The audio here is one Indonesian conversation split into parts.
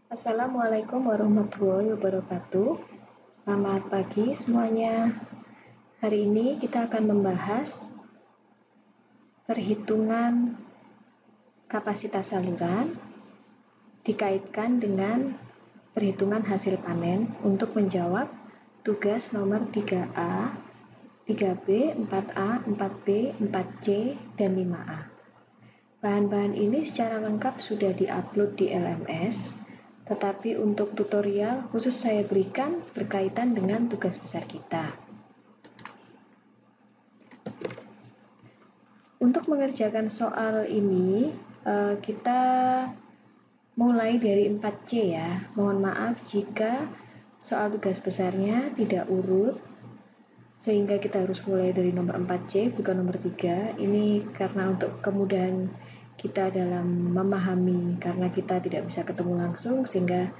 Assalamualaikum warahmatullahi wabarakatuh. Selamat pagi semuanya. Hari ini kita akan membahas perhitungan kapasitas saluran dikaitkan dengan perhitungan hasil panen untuk menjawab tugas nomor 3A, 3B, 4A, 4B, 4C, dan 5A. Bahan-bahan ini secara lengkap sudah diupload di LMS, tetapi untuk tutorial khusus saya berikan berkaitan dengan tugas besar kita. Untuk mengerjakan soal ini, kita mulai dari 4C ya. Mohon maaf jika soal tugas besarnya tidak urut, sehingga kita harus mulai dari nomor 4C bukan nomor 3. Ini karena untuk kemudahan kita dalam memahami, karena kita tidak bisa ketemu langsung, sehingga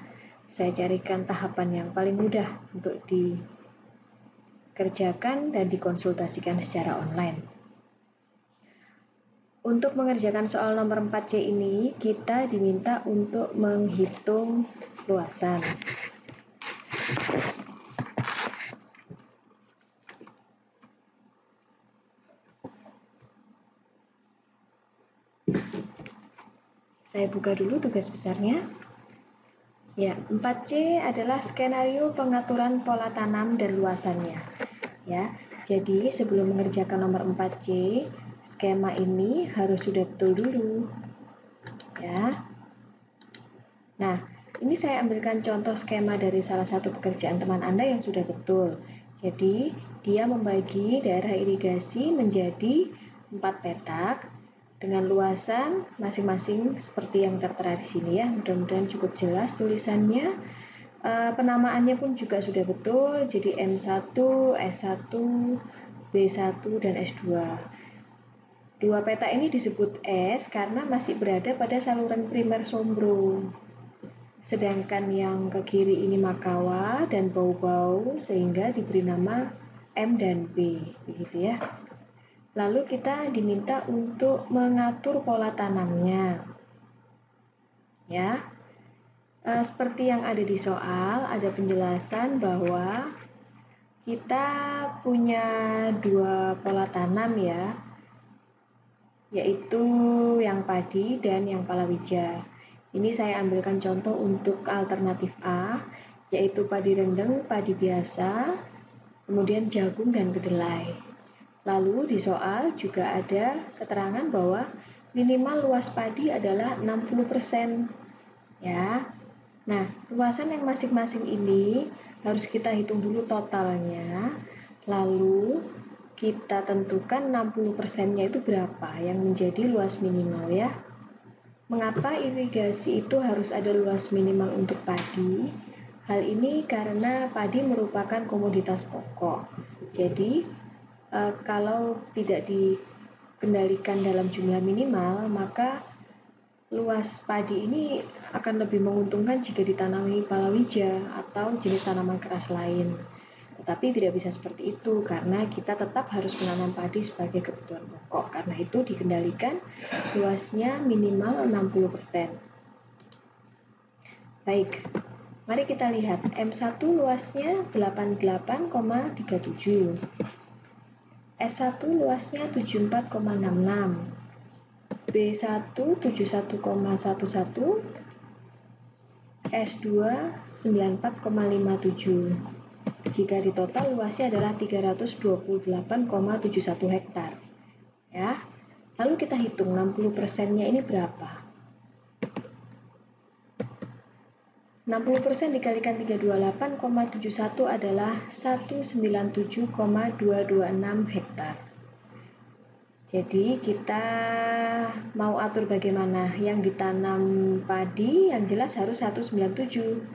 saya carikan tahapan yang paling mudah untuk dikerjakan dan dikonsultasikan secara online. Untuk mengerjakan soal nomor 4C ini, kita diminta untuk menghitung luasan. Saya buka dulu tugas besarnya. Ya, 4C adalah skenario pengaturan pola tanam dan luasannya. Ya, jadi sebelum mengerjakan nomor 4C, skema ini harus sudah betul dulu. Ya. Nah, ini saya ambilkan contoh skema dari salah satu pekerjaan teman Anda yang sudah betul. Jadi, dia membagi daerah irigasi menjadi 4 petak dengan luasan masing-masing seperti yang tertera di sini ya. Mudah-mudahan cukup jelas tulisannya. Penamaannya pun juga sudah betul. Jadi M1, S1, B1, dan S2. Dua petak ini disebut S karena masih berada pada saluran primer Sombro. Sedangkan yang ke kiri ini Makawa dan Bau-Bau sehingga diberi nama M dan B, begitu ya. Lalu kita diminta untuk mengatur pola tanamnya. Ya. Seperti yang ada di soal, ada penjelasan bahwa kita punya dua pola tanam ya, yaitu yang padi dan yang palawija. Ini saya ambilkan contoh untuk alternatif A, yaitu padi rendeng, padi biasa, kemudian jagung dan kedelai. Lalu di soal juga ada keterangan bahwa minimal luas padi adalah 60%. Ya. Nah, luasan yang masing-masing ini harus kita hitung dulu totalnya. Lalu kita tentukan 60%-nya itu berapa yang menjadi luas minimal ya. Mengapa irigasi itu harus ada luas minimal untuk padi? Hal ini karena padi merupakan komoditas pokok. Jadi, kalau tidak dikendalikan dalam jumlah minimal, maka luas padi ini akan lebih menguntungkan jika ditanami palawija atau jenis tanaman keras lain. Tetapi tidak bisa seperti itu karena kita tetap harus menanam padi sebagai kebutuhan pokok. Karena itu dikendalikan luasnya minimal 60%. Baik, mari kita lihat. M1 luasnya 88,37. S1 luasnya 74,66. B1 71,11, S2 94,57. Jika ditotal luasnya adalah 328,71 hektar. Ya. Lalu kita hitung 60%-nya ini berapa? 60% dikalikan 328,71 adalah 197,226 hektar. Jadi kita mau atur bagaimana? Yang ditanam padi yang jelas harus 197.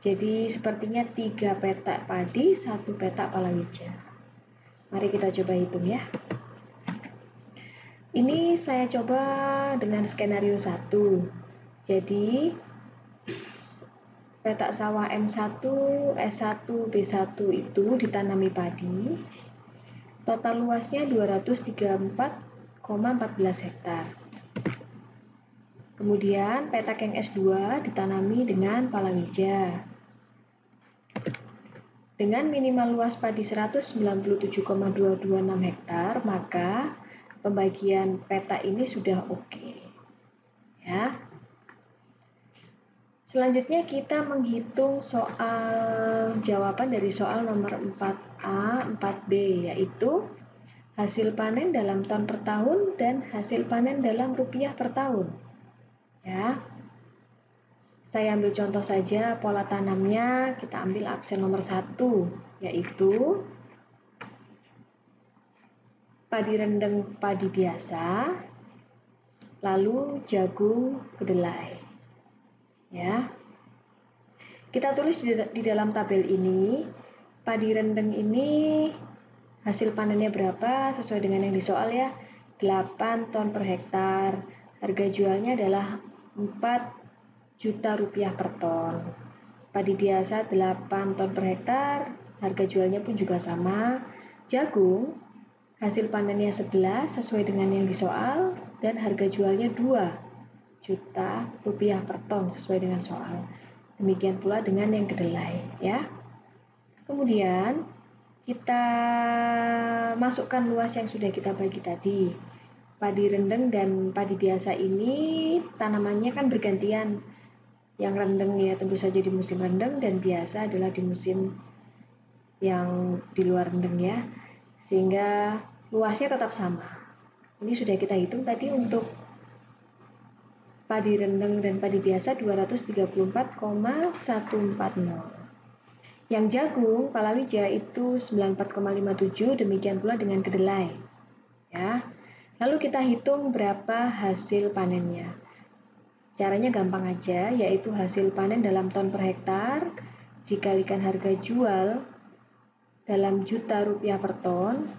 Jadi sepertinya 3 petak padi, 1 petak palawija. Mari kita coba hitung ya. Ini saya coba dengan skenario 1. Jadi petak sawah M1, S1, B1 itu ditanami padi. Total luasnya 234,14 hektar. Kemudian petak yang S2 ditanami dengan palawija. Dengan minimal luas padi 197,226 hektar, maka pembagian petak ini sudah oke. Ya. Selanjutnya kita menghitung soal jawaban dari soal nomor 4A, 4B, yaitu hasil panen dalam ton per tahun dan hasil panen dalam rupiah per tahun. Ya, saya ambil contoh saja pola tanamnya. Kita ambil absen nomor 1, yaitu padi rendeng padi biasa, lalu jagung kedelai. Ya, kita tulis di dalam tabel ini, padi rendeng ini hasil panennya berapa sesuai dengan yang di soal ya, 8 ton per hektar. Harga jualnya adalah 4 juta rupiah per ton. Padi biasa 8 ton per hektar, harga jualnya pun juga sama. Jagung, hasil panennya 11 sesuai dengan yang di soal, dan harga jualnya 2 juta rupiah per ton sesuai dengan soal. Demikian pula dengan yang kedelai ya. Kemudian kita masukkan luas yang sudah kita bagi tadi. Padi rendeng dan padi biasa ini tanamannya kan bergantian. Yang rendeng ya tentu saja di musim rendeng, dan biasa adalah di musim yang di luar rendeng ya. Sehingga luasnya tetap sama. Ini sudah kita hitung tadi untuk padi rendeng dan padi biasa 234,140. Yang jagung palawija itu 94,57, demikian pula dengan kedelai. Ya. Lalu kita hitung berapa hasil panennya. Caranya gampang aja, yaitu hasil panen dalam ton per hektar dikalikan harga jual dalam juta rupiah per ton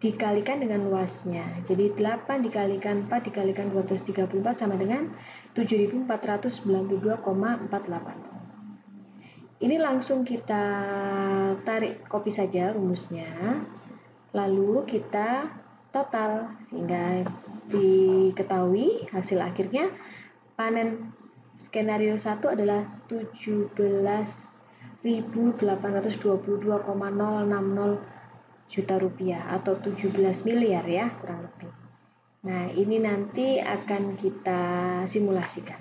dikalikan dengan luasnya. Jadi 8 dikalikan 4 dikalikan 234 sama dengan 7.492,48. Ini langsung kita tarik copy saja rumusnya. Lalu kita total sehingga diketahui hasil akhirnya panen skenario 1 adalah 17.822,060 juta rupiah atau 17 miliar ya kurang lebih. Nah, ini nanti akan kita simulasikan.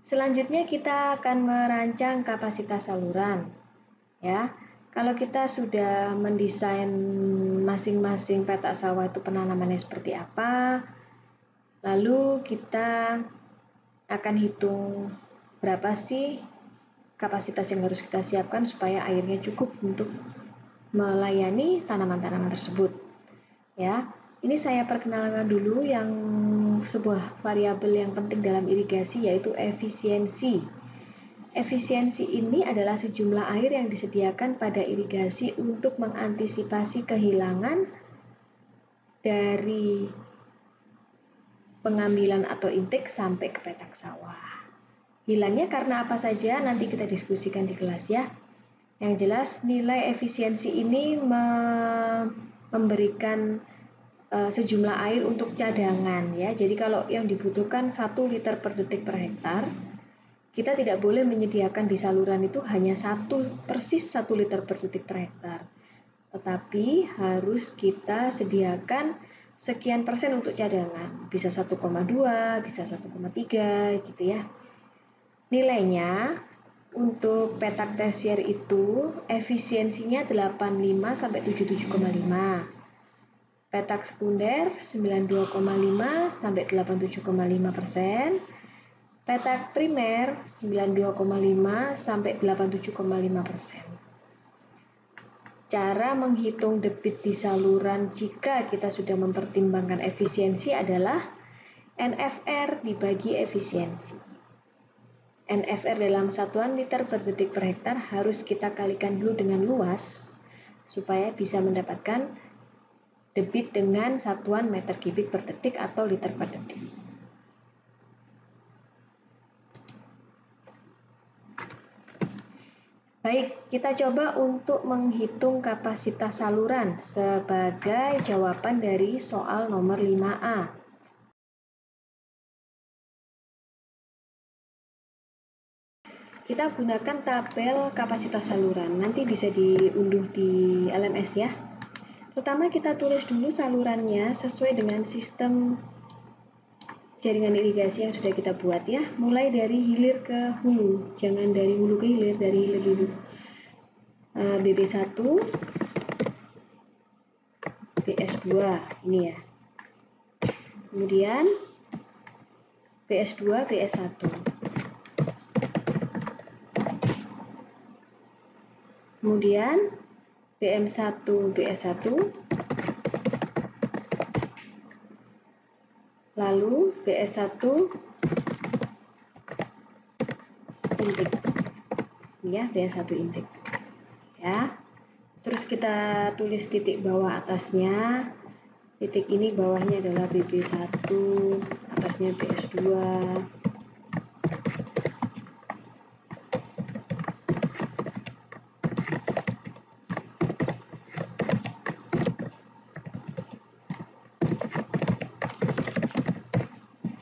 Selanjutnya kita akan merancang kapasitas saluran. Ya, kalau kita sudah mendesain masing-masing petak sawah itu penanamannya seperti apa, lalu kita akan hitung berapa sih kapasitas yang harus kita siapkan supaya airnya cukup untuk melayani tanaman-tanaman tersebut. Ya, ini saya perkenalkan dulu yang sebuah variabel yang penting dalam irigasi, yaitu efisiensi. Efisiensi ini adalah sejumlah air yang disediakan pada irigasi untuk mengantisipasi kehilangan dari pengambilan atau intake sampai ke petak sawah. Hilangnya karena apa saja nanti kita diskusikan di kelas ya. Yang jelas nilai efisiensi ini memberikan sejumlah air untuk cadangan ya. Jadi kalau yang dibutuhkan 1 liter per detik per hektar, kita tidak boleh menyediakan di saluran itu hanya persis 1 liter per detik per hektar. Tetapi harus kita sediakan sekian persen untuk cadangan. Bisa 1,2, bisa 1,3 gitu ya. Nilainya untuk petak tersier itu efisiensinya 85 sampai 77,5. Petak sekunder 92,5 sampai 87,5%. Petak primer 92,5 sampai 87,5%. Cara menghitung debit di saluran jika kita sudah mempertimbangkan efisiensi adalah NFR dibagi efisiensi. NFR dalam satuan liter per detik per hektar harus kita kalikan dulu dengan luas supaya bisa mendapatkan debit dengan satuan meter kubik per detik atau liter per detik. Baik, kita coba untuk menghitung kapasitas saluran sebagai jawaban dari soal nomor 5A. Kita gunakan tabel kapasitas saluran, nanti bisa diunduh di LMS ya. Pertama kita tulis dulu salurannya sesuai dengan sistem jaringan irigasi yang sudah kita buat ya. Mulai dari hilir ke hulu, jangan dari hulu ke hilir, dari hilir dulu. BB1, BS2 ini ya. Kemudian BS2, BS1. Kemudian BM1, BS1. Lalu BS1 intik. Ini ya, BS1 intik. Ya. Terus kita tulis titik bawah atasnya. Titik ini bawahnya adalah BB1, atasnya BS2.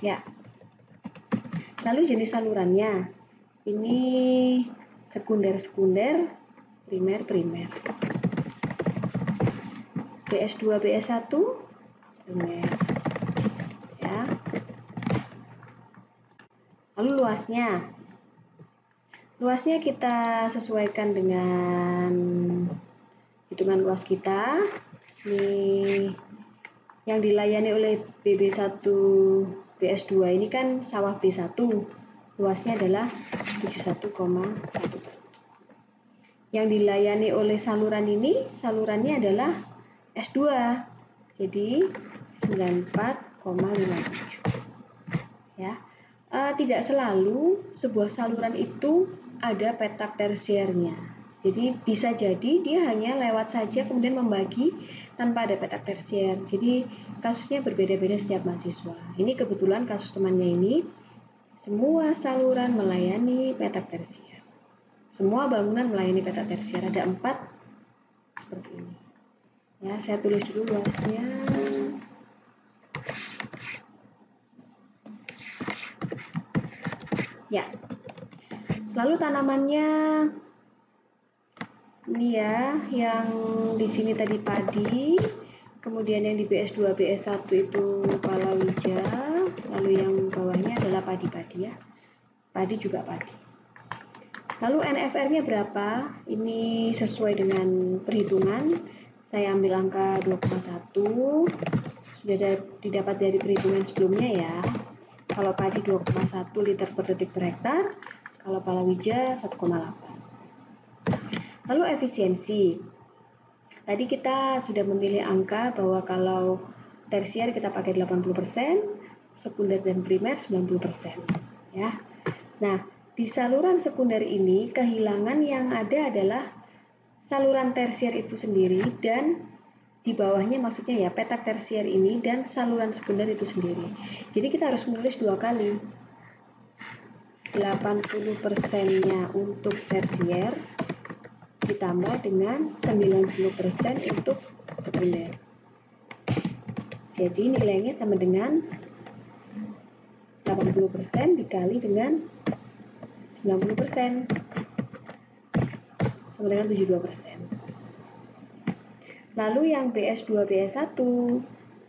Ya. Lalu jenis salurannya. Ini sekunder-sekunder, primer-primer. BS2, BS1, primer. Ya. Lalu luasnya. Luasnya kita sesuaikan dengan hitungan luas kita. Ini yang dilayani oleh BB1 BS2 ini kan sawah B1. Luasnya adalah 71,11. Yang dilayani oleh saluran ini, salurannya adalah S2. Jadi 94,57. Ya. Tidak selalu sebuah saluran itu ada petak tersiernya. Jadi bisa jadi dia hanya lewat saja kemudian membagi tanpa ada petak tersier. Jadi kasusnya berbeda-beda setiap mahasiswa. Ini kebetulan kasus temannya ini semua saluran melayani petak tersier. Semua bangunan melayani petak tersier. Ada 4 seperti ini. Ya, saya tulis dulu luasnya. Ya. Lalu tanamannya ini ya, yang di sini tadi padi, kemudian yang di BS2, BS1 itu palawija, lalu yang bawahnya adalah padi-padi ya. Padi juga padi. Lalu NFR-nya berapa? Ini sesuai dengan perhitungan. Saya ambil angka 2,1. Sudah didapat dari perhitungan sebelumnya ya. Kalau padi 2,1 liter per detik per hektar, kalau palawija 1,8. Lalu efisiensi. Tadi kita sudah memilih angka bahwa kalau tersier kita pakai 80%, sekunder dan primer 90%. Ya. Nah, di saluran sekunder ini kehilangan yang ada adalah saluran tersier itu sendiri dan di bawahnya maksudnya ya petak tersier ini dan saluran sekunder itu sendiri. Jadi kita harus menulis 2 kali. 80%-nya untuk tersier ditambah dengan 90% untuk sekunder. Jadi nilainya sama dengan 80% dikali dengan 90%. Sama dengan 72%. Lalu yang BS2, BS1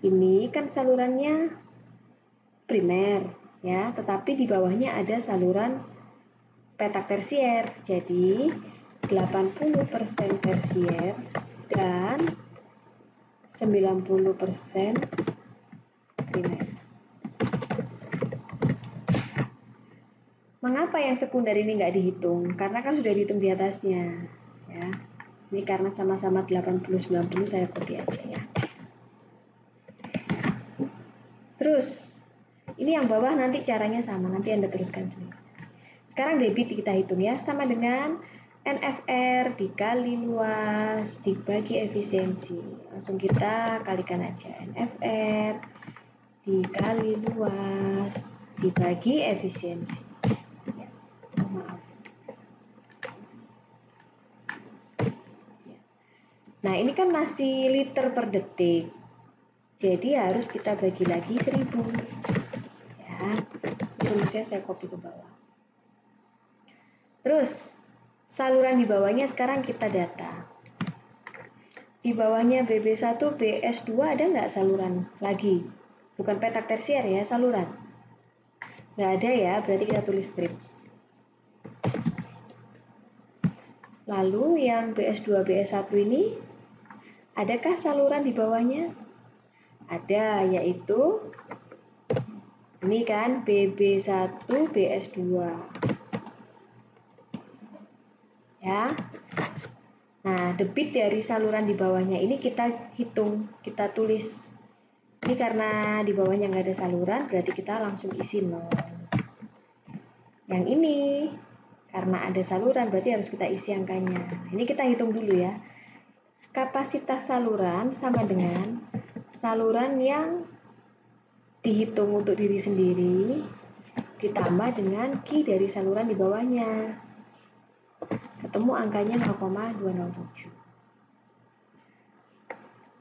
ini kan salurannya primer ya, tetapi di bawahnya ada saluran petak tersier. Jadi 80% tersier dan 90% primer. Mengapa yang sekunder ini nggak dihitung? Karena kan sudah dihitung di atasnya. Ya. Ini karena sama-sama 80-90 saya copy aja ya. Terus, ini yang bawah nanti caranya sama, nanti Anda teruskan sendiri. Sekarang debit kita hitung ya, sama dengan NFR dikali luas dibagi efisiensi. Langsung kita kalikan aja. NFR dikali luas dibagi efisiensi. Ya, maaf. Nah, ini kan masih liter per detik. Jadi harus kita bagi lagi 1000. Ya, rumusnya saya copy ke bawah. Terus, saluran di bawahnya sekarang kita data. Di bawahnya BB1, BS2 ada nggak saluran lagi? Bukan petak tersier ya, saluran. Nggak ada ya, berarti kita tulis strip. Lalu yang BS2, BS1 ini, adakah saluran di bawahnya? Ada, yaitu ini kan BB1, BS2. Ya. Nah, debit dari saluran di bawahnya ini kita hitung, kita tulis. Ini karena di bawahnya nggak ada saluran, berarti kita langsung isi 0. Yang ini, karena ada saluran, berarti harus kita isi angkanya. Ini kita hitung dulu ya. Kapasitas saluran sama dengan saluran yang dihitung untuk diri sendiri, ditambah dengan Q dari saluran di bawahnya. Ketemu angkanya 0,207.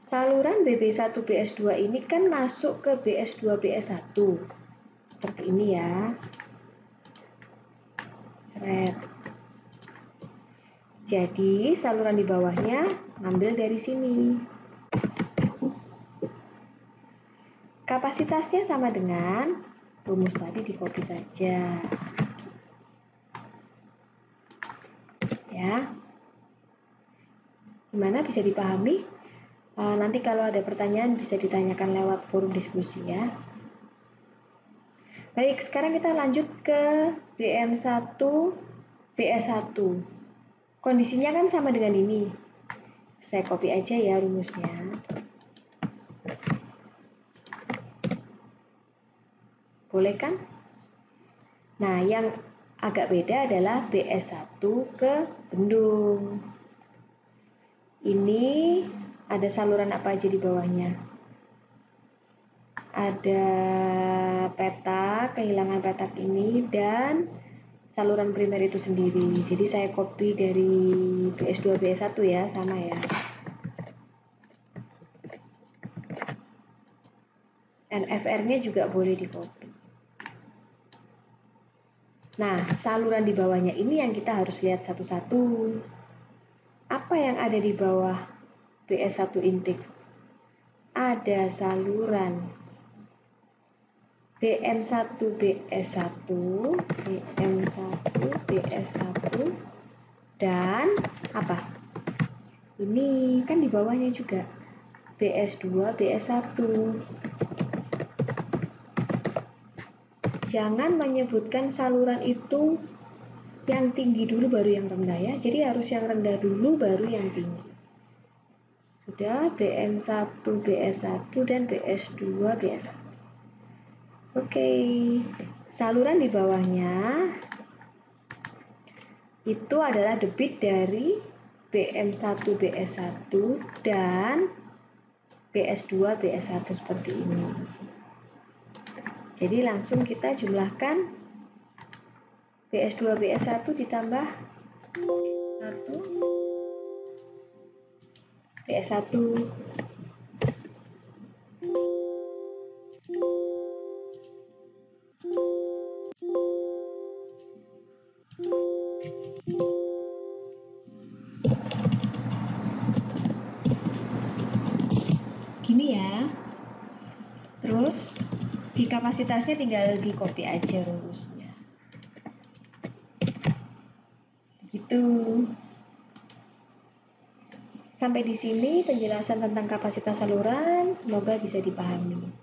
Saluran BB1 BS2 ini kan masuk ke BS2 BS1. Seperti ini ya. Seret. Jadi saluran di bawahnya ngambil dari sini. Kapasitasnya sama dengan rumus tadi, di copy saja. Ya. Gimana, bisa dipahami? Nanti kalau ada pertanyaan bisa ditanyakan lewat forum diskusi ya. Baik, sekarang kita lanjut ke BM1 BS1. Kondisinya kan sama dengan ini. Saya copy aja ya rumusnya. Boleh kan? Nah, yang agak beda adalah BS1 ke bendung. Ini ada saluran apa aja di bawahnya? Ada petak, kehilangan petak ini, dan saluran primer itu sendiri. Jadi saya copy dari BS2 BS1 ya, sama ya. NFR-nya juga boleh di copy. Nah, saluran di bawahnya ini yang kita harus lihat satu-satu. Apa yang ada di bawah BS1 intake? Ada saluran BM1 BS1, BM1 BS1, dan apa? Ini kan di bawahnya juga BS2 BS1. Jangan menyebutkan saluran itu yang tinggi dulu baru yang rendah ya. Jadi harus yang rendah dulu baru yang tinggi. Sudah, BM1 BS1 dan BS2 BS1. Oke, saluran di bawahnya itu adalah debit dari BM1 BS1 dan BS2 BS1 seperti ini. Jadi langsung kita jumlahkan BS2 BS1 ditambah 1 BS1. Gini ya. Terus di kapasitasnya tinggal di copy aja rumusnya. Gitu. Sampai di sini penjelasan tentang kapasitas saluran, semoga bisa dipahami.